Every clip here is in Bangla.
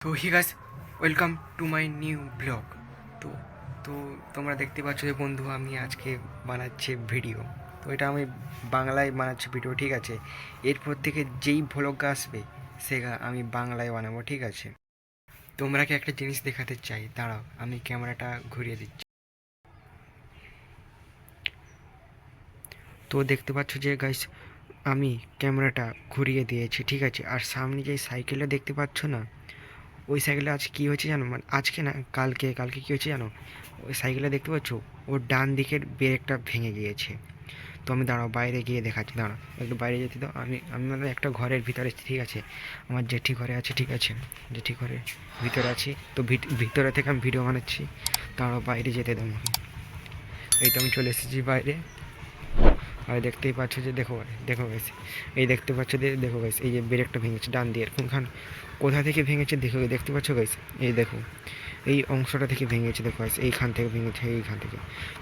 তো hi guys, welcome to my new blog. তো তো তোমরা দেখতে পাচ্ছ যে বন্ধু, আমি আজকে বানাচ্ছি ভিডিও। তো এটা আমি বাংলায় বানাচ্ছি ভিডিও, ঠিক আছে। এরপর থেকে যেই ভ্লগ আসবে সেটা আমি বাংলায় বানাবো, ঠিক আছে। তোমরাকে একটা জিনিস দেখাতে চাই, দাঁড়াও আমি ক্যামেরাটা ঘুরিয়ে দিচ্ছি। তো দেখতে পাচ্ছ যে গাইস, আমি ক্যামেরাটা ঘুরিয়ে দিয়েছি, ঠিক আছে। আর সামনে যে সাইকেলটা দেখতে পাচ্ছ না, ওই সাইকেলটা আজ কী হয়েছে জানো, মানে আজকে না, কালকে কালকে কী হয়েছে জানো, ওই সাইকেলটা দেখতে পাচ্ছ, ওর ডান দিকের ব্রেকটা ভেঙে গিয়েছে। তো আমি দাঁড়াও বাইরে গিয়ে দেখাচ্ছি, দাঁড়াও একটু বাইরে যেতে দাও। আমি আমি মানে একটা ঘরের ভিতরে, ঠিক আছে। আমার জেঠি ঘরে আছে, ঠিক আছে, জেঠি ঘরের ভিতরে আছি। তো ভিতরে থেকে আমি ভিডিও বানাচ্ছি, দাঁড়াও বাইরে যেতে দাও আমাকে। এই তো আমি চলে এসেছি বাইরে। আর দেখতেই পাচ্ছ যে, দেখো দেখো গাইস, এই দেখতে পাচ্ছ যে, দেখো গাইস, এই যে ব্রেকটা ভেঙেছে ডান দিয়ে, কোনখান কোথা থেকে ভেঙেছে দেখো, দেখতে পাচ্ছ গাইস, এই দেখো এই অংশটা থেকে ভেঙেছে, দেখো গাইস এইখান থেকে ভেঙেছে, এইখান থেকে।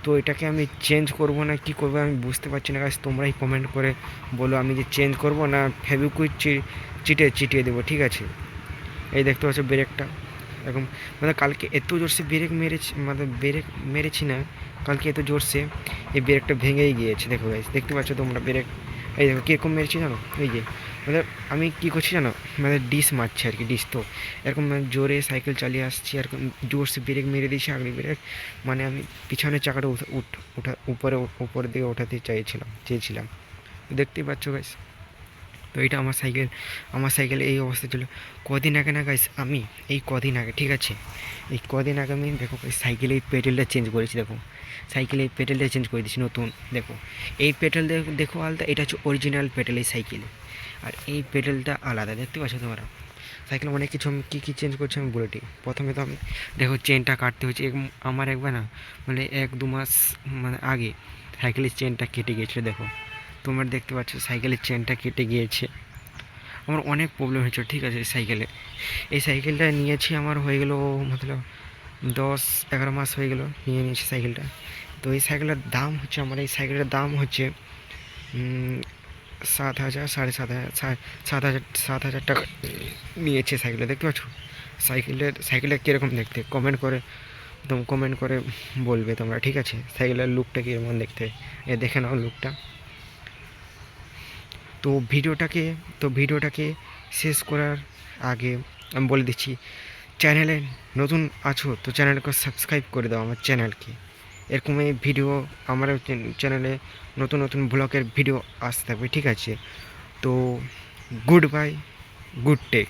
তো এটাকে আমি চেঞ্জ করব না কি করবো আমি বুঝতে পারছি না গাইস, তোমরাই কমেন্ট করে বলো আমি যে চেঞ্জ করব না ফেভিকুইক চিটিয়ে দেবো, ঠিক আছে। এই দেখতে পাচ্ছ ব্রেকটা এরকম, মানে কালকে এত জোরসে ব্রেক মেরেছি, মানে ব্রেক মেরেছি না কালকে এত জোরসে, এই ব্রেকটা ভেঙেই গিয়েছে। দেখো গাইস, দেখতে পাচ্ছ তোমরা ব্রেক, এই দেখো কীরকম মেরেছি জানো, এই যে মানে আমি কী করছি জানো, মানে ডিস মারছি আর কি, ডিস। তো এরকম মানে জোরে সাইকেল চালিয়ে আসছি, এরকম জোরসে ব্রেক মেরে দিয়েছি, আগলি ব্রেক, মানে আমি পিছনের চাকাটা উপরের দিকে ওঠাতে চেয়েছিলাম। দেখতেই পাচ্ছ গাইস। তো এটা আমার সাইকেল এই অবস্থা ছিল কদিন আগে না গাইস, আমি এই কদিন আগে, ঠিক আছে, এই কদিন আগে আমি দেখো সাইকেলের পেডেলটা চেঞ্জ করেছি, দেখো সাইকেলের পেডেলটা চেঞ্জ করে দিয়েছি নতুন। দেখো এই পেডেল দেখো আলাদা, এটা হচ্ছে অরিজিনাল পেডেল এই সাইকেলে, আর এই পেডেলটা আলাদা, দেখতে পাচ্ছ তোমরা। সাইকেলে অনেক কিছু আমি কী কী চেঞ্জ করছি আমি বলে দিই। প্রথমে তো আমি দেখো চেনটা কাটতে হচ্ছে, আমার একবার না, মানে 1-2 মাস মানে আগে সাইকেলের চেনটা কেটে গিয়েছিলো, দেখো তোমরা দেখতে পাচ্ছ সাইকেলের চেনটা কেটে গিয়েছে। আমার অনেক প্রবলেম হয়েছিল, ঠিক আছে। এই সাইকেলটা নিয়েছি, আমার হয়ে গেল মতলব 10-11 মাস হয়ে গেল নিয়েছি সাইকেলটা। তো এই সাইকেলের দাম হচ্ছে, আমার এই সাইকেলের দাম হচ্ছে 7,000, 7,500, 7,000 টাকা নিয়েছে সাইকেলটা, দেখতে পাচ্ছ। সাইকেলটা কীরকম দেখতে কমেন্ট করে বলবে তোমরা, ঠিক আছে। সাইকেলের লুকটা কীরকম দেখতে, দেখে নাও লুকটা। তো ভিডিওটাকে শেষ করার আগে আমি বলে দিচ্ছি, চ্যানেলে নতুন আছো তো চ্যানেলকে সাবস্ক্রাইব করে দাও আমার চ্যানেলকে। এরকমই ভিডিও আমার চ্যানেলে নতুন নতুন ব্লগের ভিডিও আসতে থাকবে, ঠিক আছে। তো গুড বাই, গুড টেক।